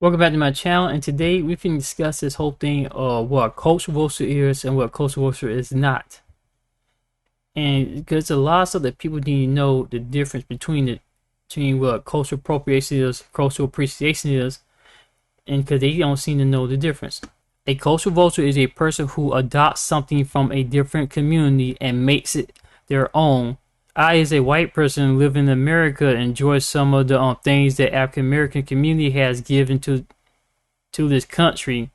Welcome back to my channel, and today we can discuss this whole thing of what cultural vulture is and what cultural vulture is not. And because a lot of stuff that people need to know the difference between what cultural appropriation is, cultural appreciation is, and because they don't seem to know the difference. A cultural vulture is a person who adopts something from a different community and makes it their own. I, as a white person living in America, enjoy some of the things that African American community has given to this country.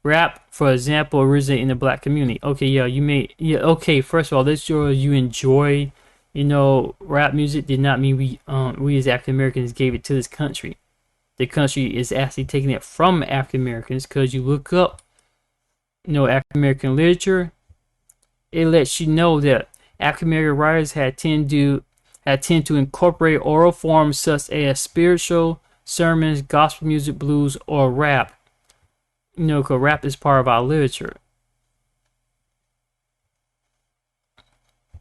Rap, for example, originated in the black community. Okay, okay, first of all, let's show you enjoy, rap music did not mean we as African Americans gave it to this country. The country is actually taking it from African Americans, because you look up, African American literature, it lets you know that African American writers had tend to incorporate oral forms such as spiritual sermons, gospel music, blues, or rap. Because rap is part of our literature.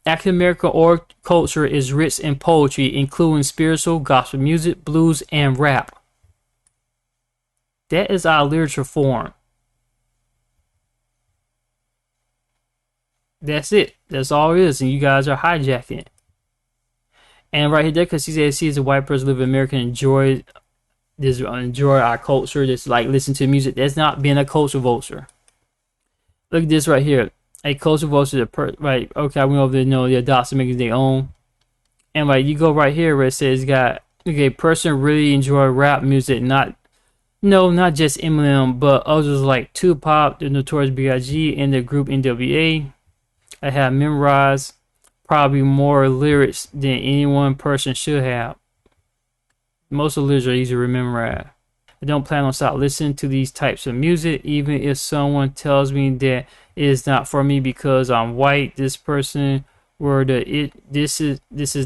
African American oral culture is rich in poetry, including spiritual, gospel music, blues, and rap. That is our literature form. That's it. That's all it is, and you guys are hijacking it. And right here, because he says he's a white person living in America, enjoy our culture, just like listen to music. That's not being a culture vulture. Look at this right here. A culture vulture, right? Okay, I went over there. The adopts make it their own. And like you go right here where it says, a person really enjoy rap music, not just Eminem, but others like Tupac, the Notorious B.I.G., and the group NWA. I have memorized probably more lyrics than any one person should have. Most of the lyrics are easy to remember. I don't plan on stop listening to these types of music, even if someone tells me that it is not for me because I'm white. This is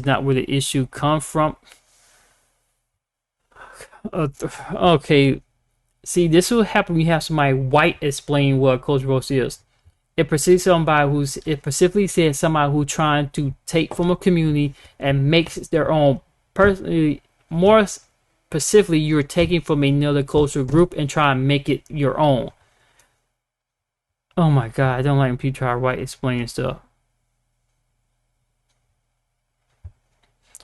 not where the issue comes from. Okay, see, this will happen when you have somebody white explain what culture vulture is. It specifically says somebody who's trying to take from a community and makes it their own. Personally, more specifically, you're taking from another cultural group and trying to make it your own. Oh my god, I don't like when people try to white explaining stuff.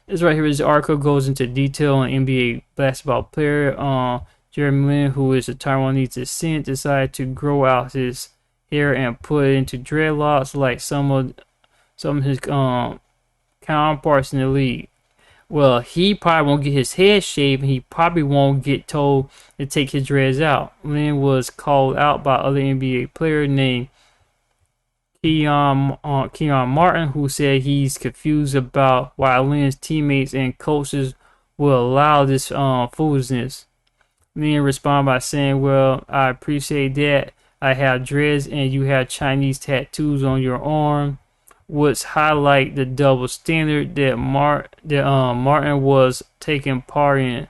This right here, this article goes into detail on NBA basketball player Jeremy Lin, who is a Taiwanese descent, decided to grow out his hair and put it into dreadlocks like some of his counterparts in the league. Well, he probably won't get his head shaved, and he probably won't get told to take his dreads out. Lin was called out by other NBA player named Keon Martin, who said he's confused about why Lin's teammates and coaches will allow this foolishness. Lin responded by saying, "Well, I appreciate that. I have dreads and you have Chinese tattoos on your arm, which highlight the double standard that Martin was taking part in."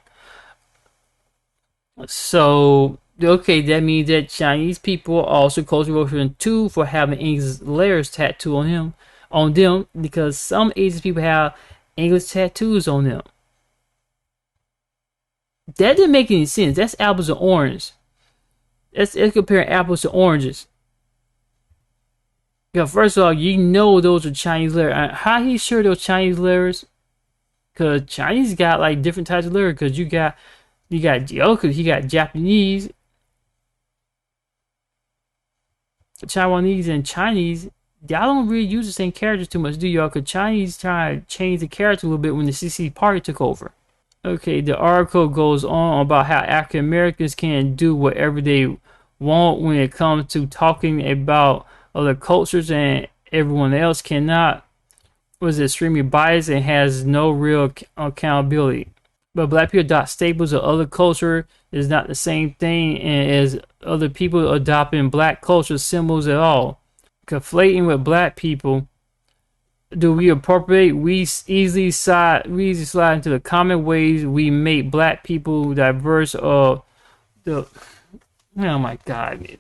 So, okay, that means that Chinese people are also cultural vulture too for having English letters tattooed on them, because some Asian people have English tattoos on them. That didn't make any sense. That's apples and oranges. Let's compare apples to oranges. First of all, those are Chinese letters. How he sure those Chinese letters? Because Chinese got like different types of letters. Because you got Japanese, Taiwanese, and Chinese. Y'all don't really use the same characters too much, do y'all? Because Chinese try to change the character a little bit when the CC party took over. Okay, the article goes on about how African Americans can do whatever they want when it comes to talking about other cultures, and everyone else cannot. Was extremely biased and has no real accountability. But black people adopt staples of other culture is not the same thing as other people adopting black culture symbols at all. Conflating with black people. Do we appropriate? We easily slide into the common ways we make black people diverse. Oh my god,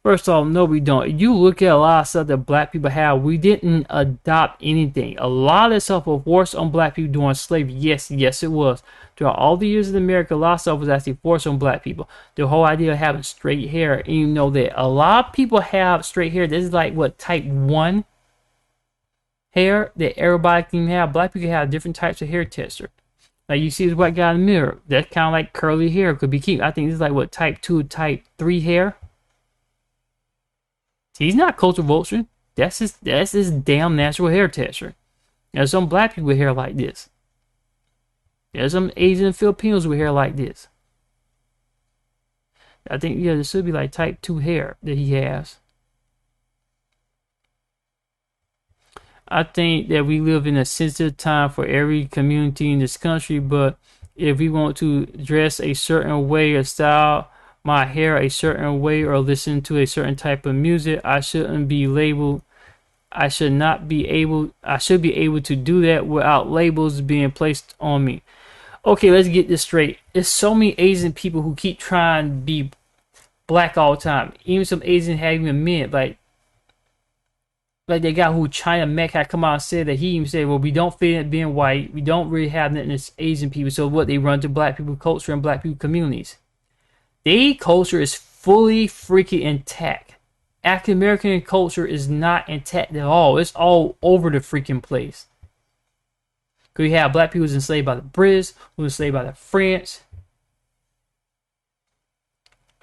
First off, no, we don't. You look at a lot of stuff that black people have, we didn't adopt anything. A lot of stuff was forced on black people during slavery. Yes, yes, it was. Throughout all the years in America, a lot of stuff was actually forced on black people. The whole idea of having straight hair, and you know that a lot of people have straight hair. This is like what type 1 hair that everybody can have. Black people have different types of hair texture. Like you see this white guy in the mirror, that's kind of like curly hair. Could be cute. I think this is like what type 2, type 3 hair. He's not culture vulture. That's his damn natural hair texture. There's some black people with hair like this. There's some Asian and Filipinos with hair like this. I think, yeah, this should be like type 2 hair that he has. I think that we live in a sensitive time for every community in this country, but if we want to dress a certain way or style my hair a certain way or listen to a certain type of music, I shouldn't be labeled. I should be able to do that without labels being placed on me. Okay, let's get this straight. There's so many Asian people who keep trying to be black all the time. Even some Asians have even admitted, like the guy who China Mac had come out and said that he even said, well, we don't fit in being white. We don't really have nothing as Asian people. So what, they run to black people culture and black people communities. Their culture is fully freaking intact. African American culture is not intact at all. It's all over the freaking place. Because you have black people who's enslaved by the British, who's enslaved by the French.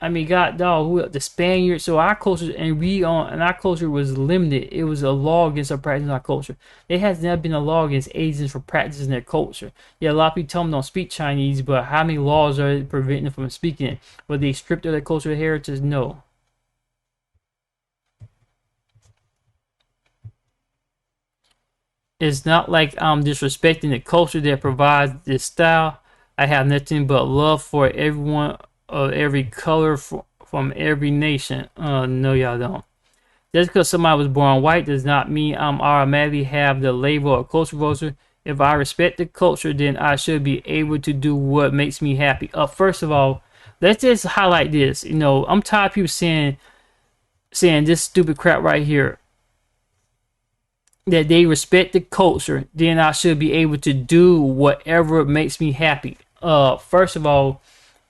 I mean, God, dog, the Spaniards. So our culture, and our culture was limited. It was a law against our practicing our culture. There has never been a law against Asians for practicing their culture. Yeah, a lot of people tell them don't speak Chinese, but how many laws are preventing them from speaking it? Were they stripped of their cultural heritage? No. It's not like I'm disrespecting the culture that provides this style. I have nothing but love for everyone of every color from every nation. No, y'all don't. Just because somebody was born white does not mean I'm automatically have the label of culture vulture. If I respect the culture, then I should be able to do what makes me happy. First of all, let's just highlight this. You know, I'm tired of people saying this stupid crap right here. That they respect the culture, then I should be able to do whatever makes me happy. First of all,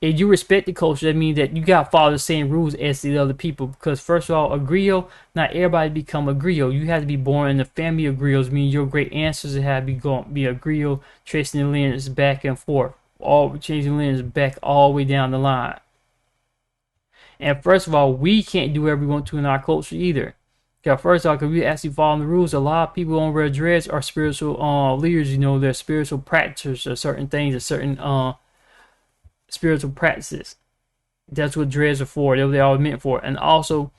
if you respect the culture, that means that you got to follow the same rules as the other people. Because first of all, a griot, not everybody become a griot. You have to be born in the family of griots, meaning your great ancestors have to be a griot, tracing the lineage back and forth, all changing lineage back all the way down the line. And first of all, we can't do whatever we want to in our culture either. Because first of all, because we actually following the rules, a lot of people on Red Dreads are spiritual leaders. You know, they're spiritual practitioners of certain things, of certain spiritual practices. That's what dreads are for. They're what they all meant for. And also,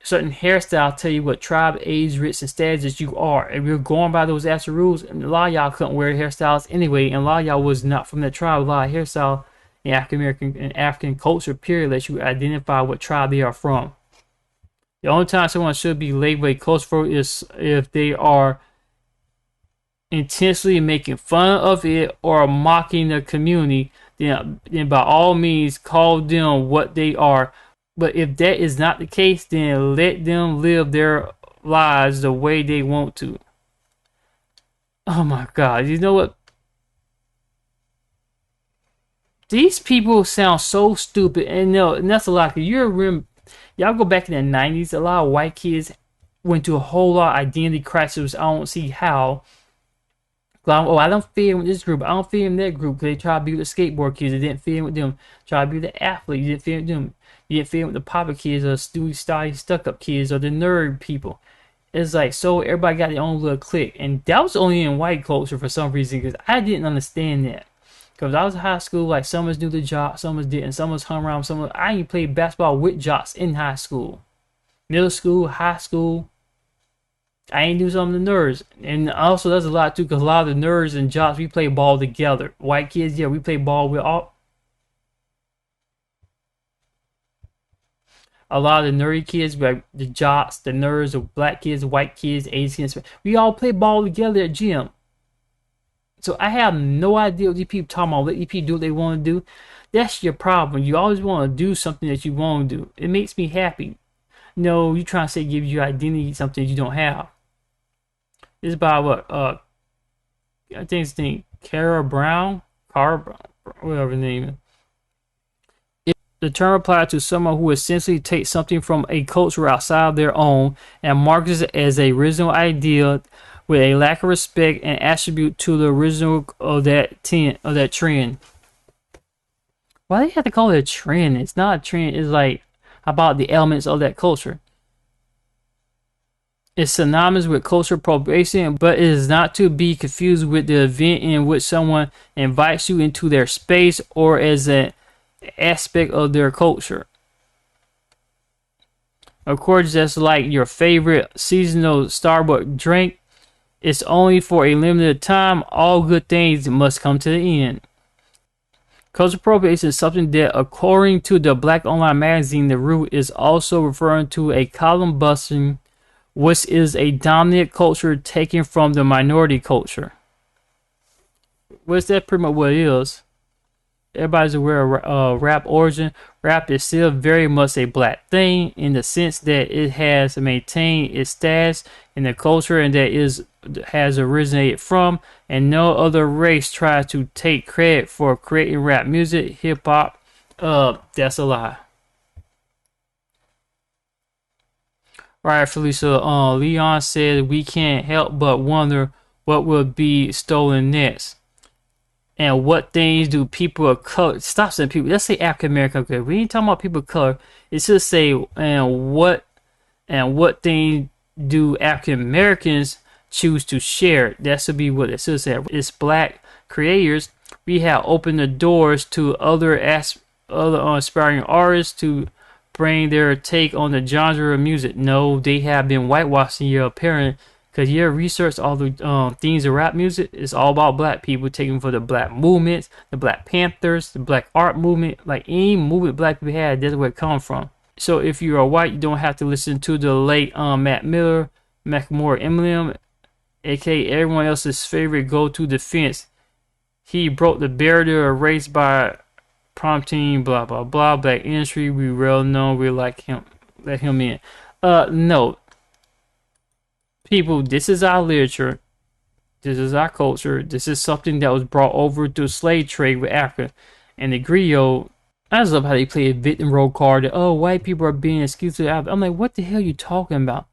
certain hairstyles tell you what tribe, age, race, and status you are. And we're going by those actual rules. And a lot of y'all couldn't wear hairstyles anyway. And a lot of y'all was not from that tribe. A lot of hairstyle in African American and African culture, period, lets you identify what tribe they are from. The only time someone should be labeled a culture vulture is if they are intentionally making fun of it or mocking the community. Then by all means call them what they are. But if that is not the case, then let them live their lives the way they want to. Oh my God, you know what? These people sound so stupid, and no, and that's a lot. Y'all go back in the 90s, a lot of white kids went through a whole lot of identity crisis. I don't see how. I don't fit in with this group. I don't fit in that group because they try to be with the skateboard kids. They didn't fit in with them. Try to be with the athlete. You didn't fit in with them. You didn't fit in with the popper kids or stuck-up kids or the nerd people. It's like, so everybody got their own little clique. And that was only in white culture for some reason because I didn't understand that. Because I was in high school, like some of us knew the jocks, some of us didn't. Some of us hung around, I even played basketball with jocks in high school. Middle school, high school. I ain't do some of the nerds. And also there's a lot too, because a lot of the nerds and jocks, we play ball together. White kids, yeah, we play ball with all. A lot of the nerdy kids, like the jocks, the nerds, the black kids, the white kids, Asian kids, we all play ball together at gym. So I have no idea what these people talking about. Let these people do what they want to do. That's your problem. You always want to do something that you want to do. It makes me happy. No, you trying to say give you identity something you don't have. It's by what? I think it's named Cara Brown, whatever the name is. The term applies to someone who essentially takes something from a culture outside of their own and markets it as a original idea with a lack of respect and attribute to the original of that trend. Why do you have to call it a trend? It's not a trend. It's like about the elements of that culture. It's synonymous with cultural appropriation, but it is not to be confused with the event in which someone invites you into their space or as an aspect of their culture. Of course, just like your favorite seasonal Starbucks drink, it's only for a limited time. All good things must come to the end. Cultural appropriation is something that, according to the Black Online magazine, The Root is also referring to a column busting, which is a dominant culture taken from the minority culture. What's that pretty much what it is? Everybody's aware of rap origin. Rap is still very much a black thing in the sense that it has maintained its status in the culture and that has originated from, and no other race tries to take credit for creating rap music, hip hop. That's a lie. Right, Felicia. Leon said we can't help but wonder what will be stolen next. And what things do people of color stop saying people? Let's say African American. Okay, we ain't talking about people of color. It's just say what things do African Americans choose to share? That should be what it should say. It's black creators. We have opened the doors to other aspiring artists to bring their take on the genre of music. No, they have been whitewashing your appearance. Because you research all the themes of rap music, it's all about black people, taking for the black movements, the Black Panthers, the black art movement. Like any movement black people had, that's where it comes from. So if you are white, you don't have to listen to the late Mac Miller, Macklemore, Eminem, aka everyone else's favorite go-to defense. He broke the barrier of race by prompting blah blah blah. Black industry, we well known, we like him, let him in. No. People, this is our literature, this is our culture, this is something that was brought over through slave trade with Africa. And the griot, I just love how they play a victim role card that, oh, white people are being excused to Africa. I'm like, what the hell are you talking about?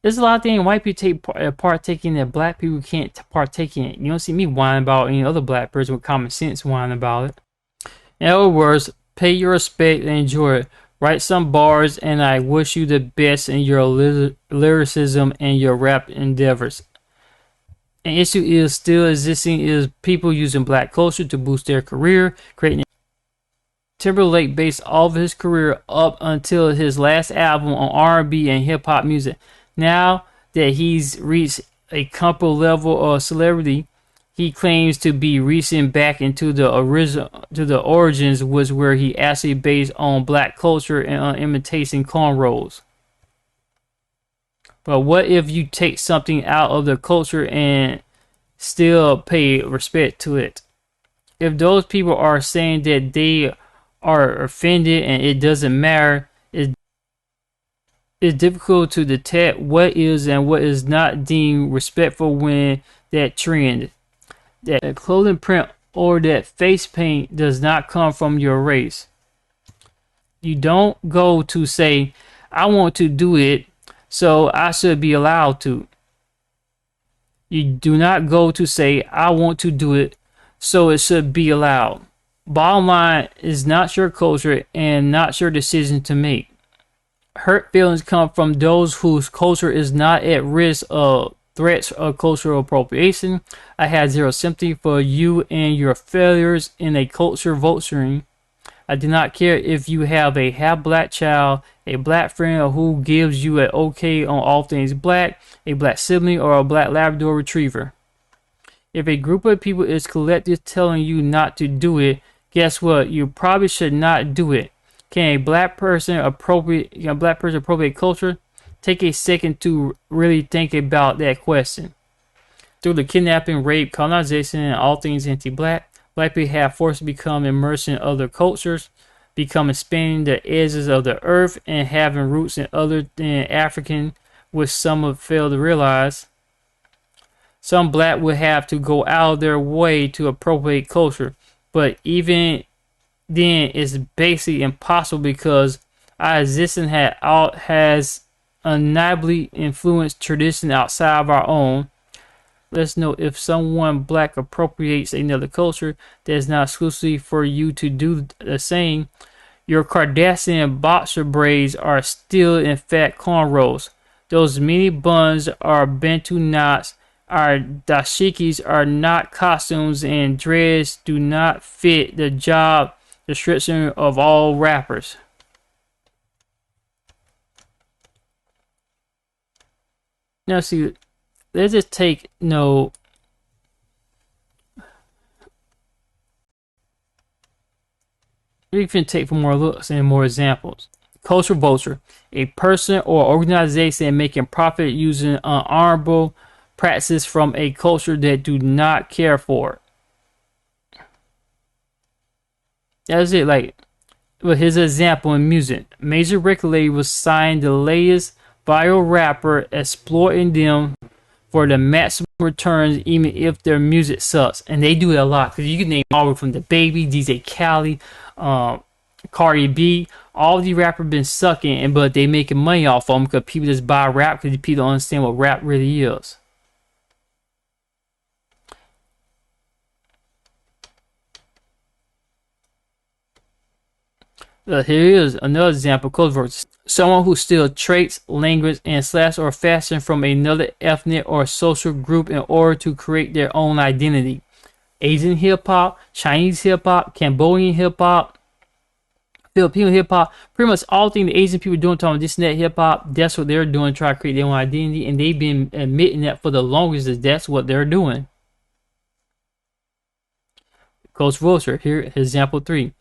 There's a lot of things white people partake in that black people can't partake in. You don't see me whining about any other black person with common sense whining about it. In other words, pay your respect and enjoy it. Write some bars, and I wish you the best in your lyricism and your rap endeavors. An issue is still existing is people using black culture to boost their career, creating Timberlake based all of his career up until his last album on R&B and hip hop music. Now that he's reached a comfortable level of celebrity, he claims to be reaching back into the origins was where he actually based on black culture and on imitating cornrows. But what if you take something out of the culture and still pay respect to it? If those people are saying that they are offended and it doesn't matter, it's difficult to detect what is and what is not deemed respectful when that trend, that clothing print or that face paint does not come from your race. You don't go to say, I want to do it, so I should be allowed to. You do not go to say, I want to do it, so it should be allowed. Bottom line is not your culture and not your decision to make. Hurt feelings come from those whose culture is not at risk of threats of cultural appropriation. I had zero sympathy for you and your failures in a culture vulturing. I do not care if you have a half-black child, a black friend who gives you an okay on all things black, a black sibling, or a black Labrador retriever. If a group of people is collectively telling you not to do it, guess what? You probably should not do it. Can a black person appropriate culture? Take a second to really think about that question. Through the kidnapping, rape, colonization, and all things anti-black, black people have forced to become immersed in other cultures becoming spanning the edges of the earth and having roots in other than African, which some have failed to realize. Some black would have to go out of their way to appropriate culture, but even then it's basically impossible because our existence has undeniably influenced tradition outside of our own. Let's note, if someone black appropriates another culture, that is not exclusively for you to do the same. Your Kardashian boxer braids are still in fact cornrows. Those mini buns are Bantu knots. Our dashikis are not costumes, and dreads do not fit the job description of all rappers. Now see, let's just take we can take for more looks and more examples. Culture vulture, a person or organization making profit using unhonorable practices from a culture that do not care for it. That's it. Like, well, here's an example in music. Major record label was signed the latest viral rapper, exploiting them for the maximum returns, even if their music sucks. And they do it a lot, because you can name all from the Baby, DJ Khaled, Cardi B. All these rappers been sucking, but they making money off of them because people just buy rap because people don't understand what rap really is. Here is another example. Code someone who steals traits, language, and slash or fashion from another ethnic or social group in order to create their own identity. Asian hip hop, Chinese hip hop, Cambodian hip hop, Filipino hip hop, pretty much all things the Asian people doing, talking this and that hip hop. That's what they're doing, try to create their own identity, and they've been admitting that for the longest. That that's what they're doing. Coach Vulture, here example 3.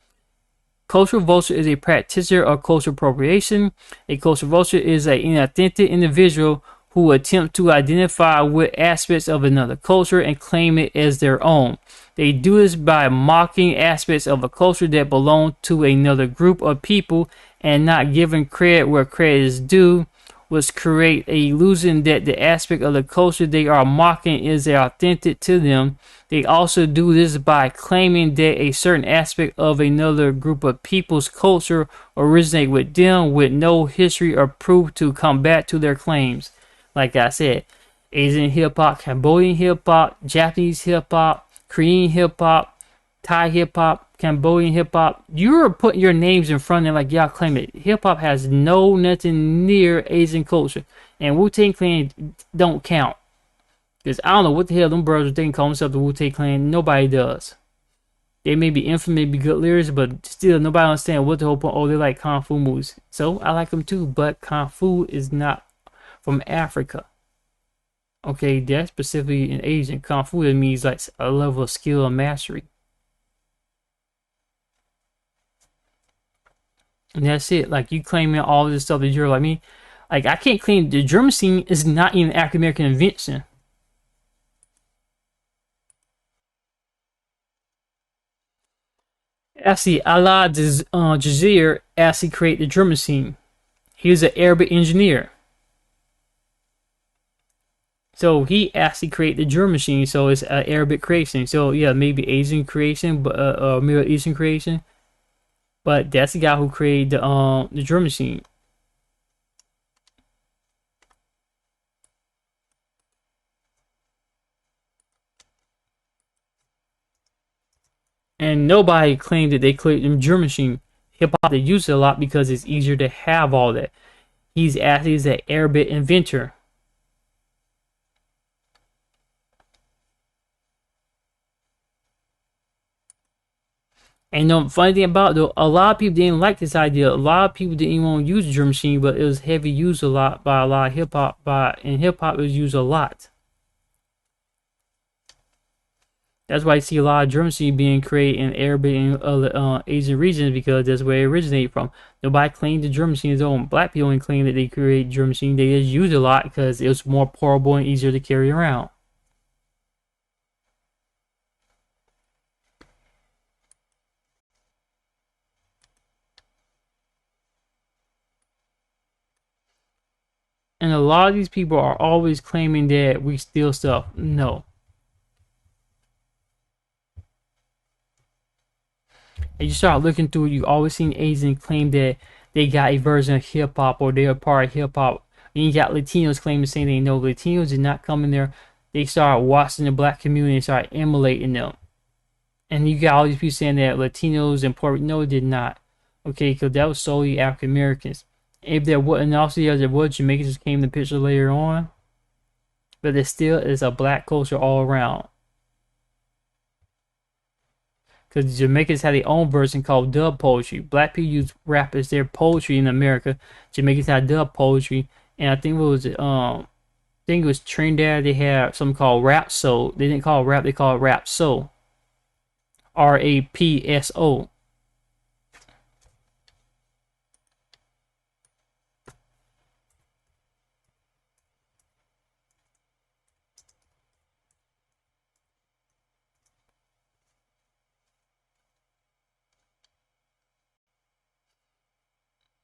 Cultural vulture is a practitioner of cultural appropriation. A cultural vulture is an inauthentic individual who attempt to identify with aspects of another culture and claim it as their own. They do this by mocking aspects of a culture that belong to another group of people and not giving credit where credit is due, which create a illusion that the aspect of the culture they are mocking is authentic to them. They also do this by claiming that a certain aspect of another group of people's culture originate with them with no history or proof to come back to their claims. Like I said, Asian hip hop, Cambodian hip hop, Japanese hip hop, Korean hip hop, Thai hip hop, Cambodian hip hop. You're putting your names in front of it like y'all claim it. Hip hop has nothing near Asian culture, and Wu-Tang Clan don't count. Because I don't know what the hell them brothers think call themselves the Wu-Tang Clan. Nobody does. They may be infamous, may be good lyrics, but still nobody understands what the whole point. Oh, they like Kung Fu movies. So I like them too, but Kung Fu is not from Africa. Okay, that's specifically in Asian. Kung Fu, it means like a level of skill and mastery. And that's it. Like, you claiming all this stuff that you're like me. Like, I can't claim the drum scene is not even African American invention. Actually, Allah Jazir actually created the drum machine. He was an Arabic engineer. So he actually created the drum machine. So it's an Arabic creation. So yeah, maybe Asian creation, but Middle Eastern creation. But that's the guy who created the drum machine. And nobody claimed that they created the drum machine. Hip hop, they use it a lot because it's easier to have all that. He's actually an Arabic inventor. And the funny thing about it, though, a lot of people didn't like this idea. A lot of people didn't even want to use the drum machine, but it was heavy used a lot by a lot of hip hop. And hip hop was used a lot. That's why you see a lot of drum machine being created in Arabic and other Asian regions, because that's where it originated from. Nobody claimed the drum machine is own. Black people didn't claim that they created drum machine. They just used it a lot because it was more portable and easier to carry around. And a lot of these people are always claiming that we steal stuff. No. And you start looking through it, you always seen Asians claim that they got a version of hip hop or they're a part of hip hop. And you got Latinos claiming the same thing. No, Latinos did not come in there. They started watching the black community and started emulating them. And you got all these people saying that Latinos and Puerto Rico, no, it did not. Okay, because that was solely African Americans. If there wasn't, also there was Jamaicans just came in the picture later on. But there still is a black culture all around. Because Jamaicans had their own version called dub poetry. Black people use rap as their poetry in America. Jamaicans had dub poetry, and I think it was Trinidad. They had something called rap soul. They didn't call it rap. They called it rap soul. RAPSO.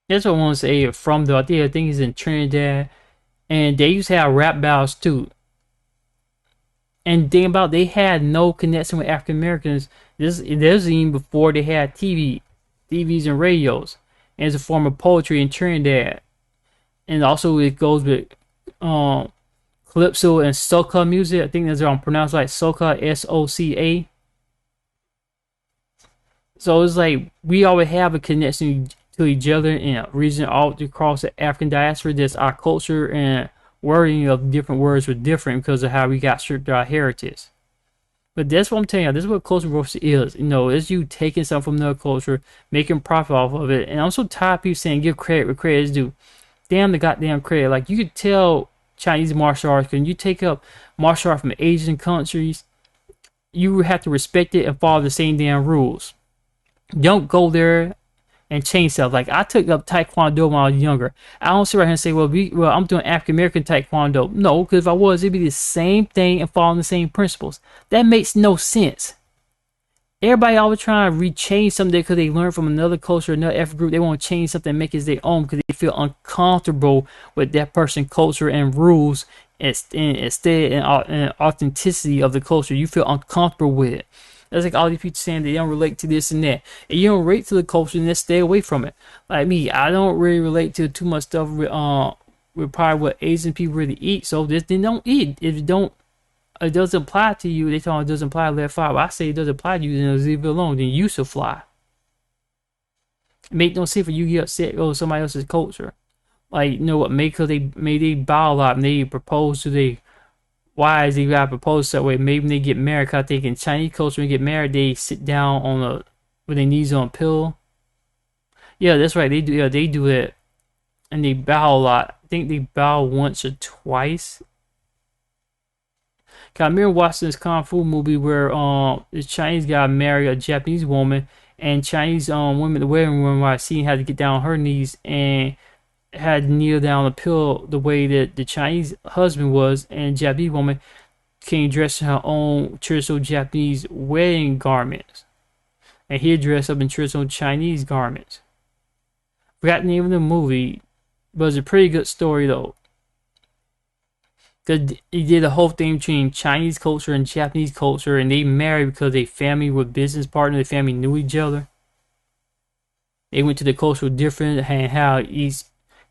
That's what I want to say from the idea. I think it's in Trinidad, and they used to have rap battles too. And the thing about they had no connection with African Americans. This was even before they had TVs and radios, and it's a form of poetry in Trinidad. And also it goes with calypso and soca music. I think that's pronounced like soca, SOCA. So it's like we always have a connection to each other in a region all across the African diaspora. That's our culture, and wording of different words were different because of how we got stripped our heritage. But that's what I'm telling you. This is what culture roasting is. You know, it's you taking something from another culture, making profit off of it. And I'm so tired of people saying give credit where credit is due. Damn the goddamn credit. Like, you could tell Chinese martial arts, when you take up martial art from Asian countries, you have to respect it and follow the same damn rules. Don't go there and change stuff. Like, I took up Taekwondo when I was younger. I don't sit right here and say, well, I'm doing African American Taekwondo. No, because if I was, it'd be the same thing and following the same principles. That makes no sense. Everybody always trying to rechange something because they learned from another culture, another ethnic group. They want to change something and make it their own because they feel uncomfortable with that person's culture and rules instead and authenticity of the culture. You feel uncomfortable with it. That's like all these people saying they don't relate to this and that. And you don't relate to the culture, and then stay away from it. Like me, I don't really relate to too much stuff with probably what Asian people really eat. So they don't eat. If it doesn't apply to you, they tell it doesn't apply, let it fly. But I say it doesn't apply to you, then leave it alone. Then you should fly. It make no sense for you to get upset over somebody else's culture. Like, you know what? Maybe they bow a lot and they propose to their wives. They got proposed that way. Maybe when they get married. Cause I think in Chinese culture, when they get married, they sit down with their knees on a pillow. Yeah, that's right. They do. Yeah, they do it, and they bow a lot. I think they bow once or twice. Cause I remember watching this kung fu movie where this Chinese guy married a Japanese woman, and Chinese women, the wedding woman, I seen had to get down on her knees and had to kneel down on the pillow the way that the Chinese husband was, and the Japanese woman came dressed in her own traditional Japanese wedding garments, and he dressed up in traditional Chinese garments. Forgot the name of the movie, but it's a pretty good story though. Cause he did a whole thing between Chinese culture and Japanese culture, and they married because they family were business partners. Their family knew each other. They went to the cultural difference and how each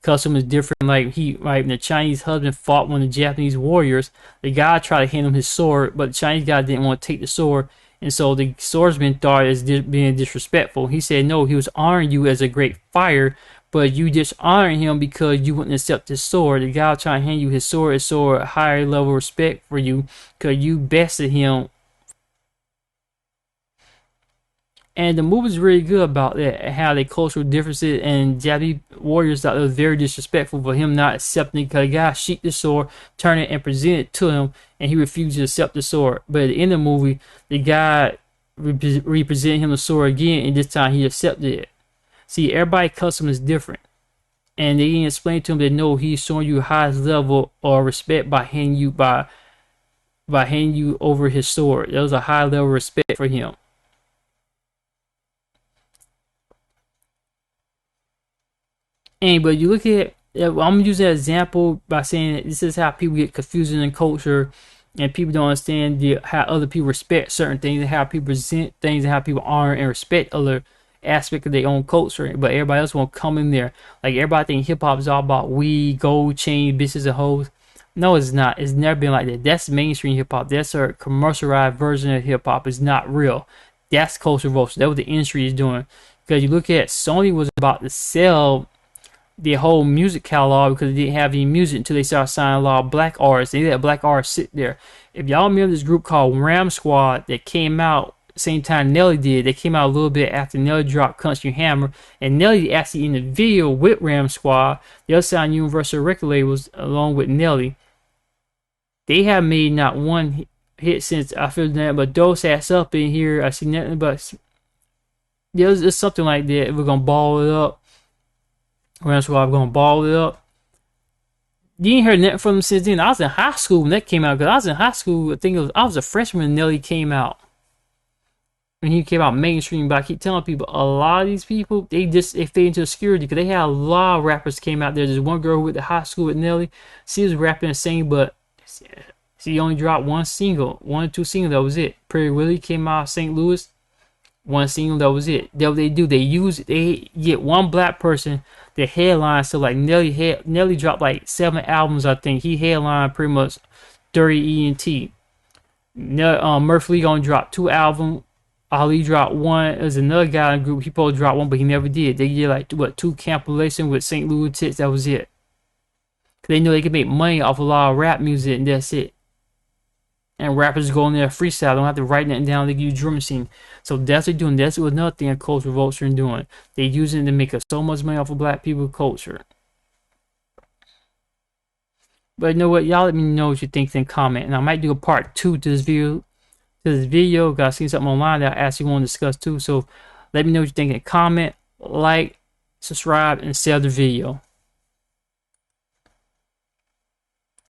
custom is different. Like when the Chinese husband fought one of the Japanese warriors, the guy tried to hand him his sword, but the Chinese guy didn't want to take the sword, and so the swordsman thought it as being disrespectful. He said no, he was honoring you as a great fighter, but you dishonoring him because you wouldn't accept his sword. The guy trying to hand you his sword is so a higher level of respect for you because you bested him. And the movie's really good about that, how the cultural differences, and Japanese warriors thought it was very disrespectful for him not accepting it because the guy sheathed the sword, turned it and presented it to him, and he refused to accept the sword. But at the end of the movie, the guy represented him the sword again, and this time he accepted it. See, everybody's custom is different. And they didn't explain to him that no, he's showing you highest level of respect by handing you over his sword. That was a high level of respect for him. And but you look at Yeah, well, I'm gonna use that example by saying that this is how people get confused in culture, and people don't understand how other people respect certain things, and how people present things, and how people honor and respect other aspects of their own culture. But everybody else won't come in there. Like everybody think hip hop is all about weed, gold chain, bitches, and hoes. No, it's not. It's never been like that. That's mainstream hip hop. That's a commercialized version of hip hop. It's not real. That's culture vulture. That's what the industry is doing. Because you look at Sony was about to sell their whole music catalog because they didn't have any music until they started signing a lot of black artists. They let black artists sit there. If y'all remember this group called Ram Squad that came out same time Nelly did, they came out a little bit after Nelly dropped Country Hammer, and Nelly actually in the video with Ram Squad. They also signed Universal record labels along with Nelly. They have made not one hit since I feel that, but those ass up in here. I see nothing but yeah, it's something like that. We're gonna ball it up. That's why I'm gonna ball it up. You ain't heard nothing from them since then. I was in high school when that came out. Cause I was in high school. I think I was a freshman when Nelly came out. When he came out mainstream, but I keep telling people a lot of these people they fade into obscurity because they had a lot of rappers came out there. There's one girl who went to high school with Nelly. She was rapping and singing, but she only dropped one or two singles. That was it. Pretty Willie came out of St. Louis. One single, that was it. That what they do. They get one black person that headline. So like Nelly dropped like 7 albums, I think. He headlined pretty much Dirty ENT. Murphy Lee gonna drop 2 albums. Ali dropped 1. There's another guy in the group. He probably dropped 1, but he never did. They did like 2 compilations with St. Louis Tits. That was it. They know they can make money off a lot of rap music, and that's it. And rappers go in there freestyle. Don't have to write nothing down. They give you drum machine. So that's what they're doing. That's what another thing Culture Vulture is doing. They're using it to make so much money off of black people culture. But you know what? Y'all let me know what you think in comment. And I might do a part 2 to this video. Got seen something online that I actually want to discuss too. So let me know what you think in comment, like, subscribe, and share the video.